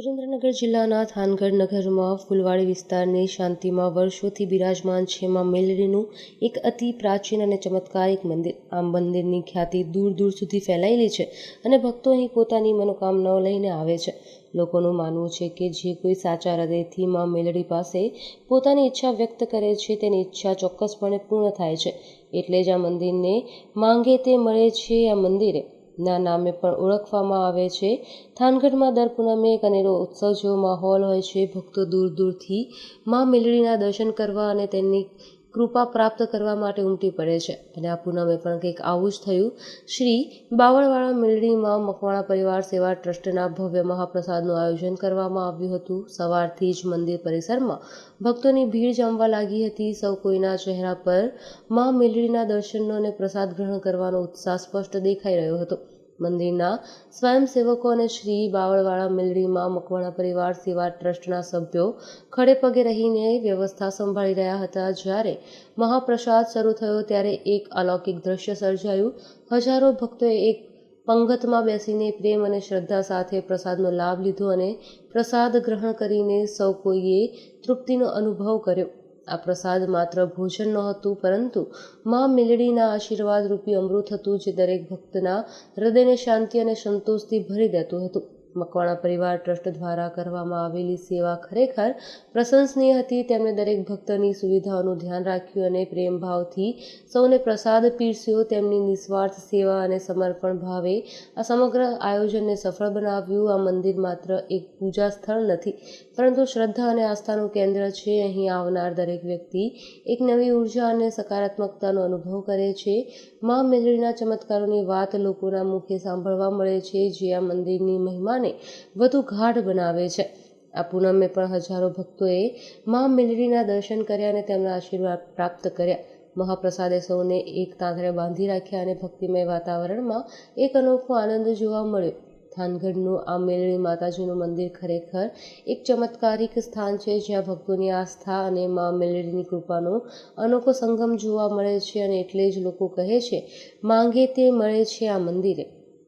સુરેન્દ્રનગર જિલ્લાના થાનગઢ નગરમાં ફૂલવાડી વિસ્તારની શાંતિમાં વર્ષોથી બિરાજમાન છે માં મેલડીનું એક અતિ પ્રાચીન અને ચમત્કારિક મંદિર. આ મંદિરની ખ્યાતિ દૂર દૂર સુધી ફેલાયેલી છે અને ભક્તો અહીં પોતાની મનોકામનાઓ લઈને આવે છે. લોકોનું માનવું છે કે જે કોઈ સાચા હૃદયથી માં મેલડી પાસે પોતાની ઈચ્છા વ્યક્ત કરે છે તેની ઈચ્છા ચોક્કસપણે પૂર્ણ થાય છે. એટલે જ આ મંદિરને માંગે તે મળે છે આ મંદિરે ના નામે પણ ઓળખવામાં આવે છે. થાનગઢમાં દર પૂનમે એક અનેરો ઉત્સવ જેવો માહોલ હોય છે. ભક્તો દૂર દૂરથી માં મેલડીના દર્શન કરવા અને તેમની કૃપા પ્રાપ્ત કરવા માટે ઉમટી પડે છે. અને આ પૂનમે પણ કંઈક આવું જ થયું. શ્રી બાવળવાળા મેલડીમાં મકવાણા પરિવાર સેવા ટ્રસ્ટના ભવ્ય મહાપ્રસાદનું આયોજન કરવામાં આવ્યું હતું. સવારથી જ મંદિર પરિસરમાં ભક્તોની ભીડ જમવા લાગી હતી. સૌ કોઈના ચહેરા પર માં મેલડીના દર્શનનો અને પ્રસાદ ગ્રહણ કરવાનો ઉત્સાહ સ્પષ્ટ દેખાઈ રહ્યો હતો. મંદિરના સ્વયંસેવકો અને શ્રી બાવળવાળા મેલડીમાં મકવાણા પરિવાર સેવા ટ્રસ્ટના સભ્યો ખડે પગે રહીને વ્યવસ્થા સંભાળી રહ્યા હતા. જ્યારે મહાપ્રસાદ શરૂ થયો ત્યારે એક અલૌકિક દ્રશ્ય સર્જાયું. હજારો ભક્તોએ એક પંગતમાં બેસીને પ્રેમ અને શ્રદ્ધા સાથે પ્રસાદનો લાભ લીધો અને પ્રસાદ ગ્રહણ કરીને સૌ કોઈએ તૃપ્તિનો અનુભવ કર્યો. આ પ્રસાદ માત્ર ભોજન નહોતું, પરંતુ માં મેલડીના આશીર્વાદ રૂપી અમૃત હતું, જે દરેક ભક્તના હૃદયને શાંતિ અને સંતોષથી ભરી દેતું હતું. મકવાણા પરિવાર ટ્રસ્ટ દ્વારા કરવામાં આવેલી સેવા ખરેખર પ્રશંસનીય હતી. તેમણે દરેક ભક્તની સુવિધાઓનું ધ્યાન રાખ્યું અને પ્રેમભાવથી સૌને પ્રસાદ પીરસ્યો. તેમની નિસ્વાર્થ સેવા અને સમર્પણ ભાવે આ સમગ્ર આયોજનને સફળ બનાવ્યું. આ મંદિર માત્ર એક પૂજા સ્થળ નથી, પરંતુ શ્રદ્ધા અને આસ્થાનું કેન્દ્ર છે. અહીં આવનાર દરેક વ્યક્તિ એક નવી ઉર્જા અને સકારાત્મકતાનો અનુભવ કરે છે. માં મેલડીના ચમત્કારોની વાત લોકોના મુખે સાંભળવા મળે છે, જે આ મંદિરની મહિમાને વધુ ગાઢ બનાવે છે. આ પૂનમે પણ હજારો ભક્તોએ માં મેલડીના દર્શન કર્યા અને તેમના આશીર્વાદ પ્રાપ્ત કર્યા. મહાપ્રસાદે સૌને એક તાંતણે બાંધી રાખ્યા અને ભક્તિમય વાતાવરણમાં એક અનોખો આનંદ જોવા મળ્યો. થાનગઢનું આ મેલડી માતાજીનું મંદિર ખરેખર એક ચમત્કારિક સ્થાન છે, જ્યાં ભક્તોની આસ્થા અને માં મેલડીની કૃપાનો અનોખો સંગમ જોવા મળે છે. અને એટલે જ લોકો કહે છે, માંગે તે મળે છે આ મંદિરે.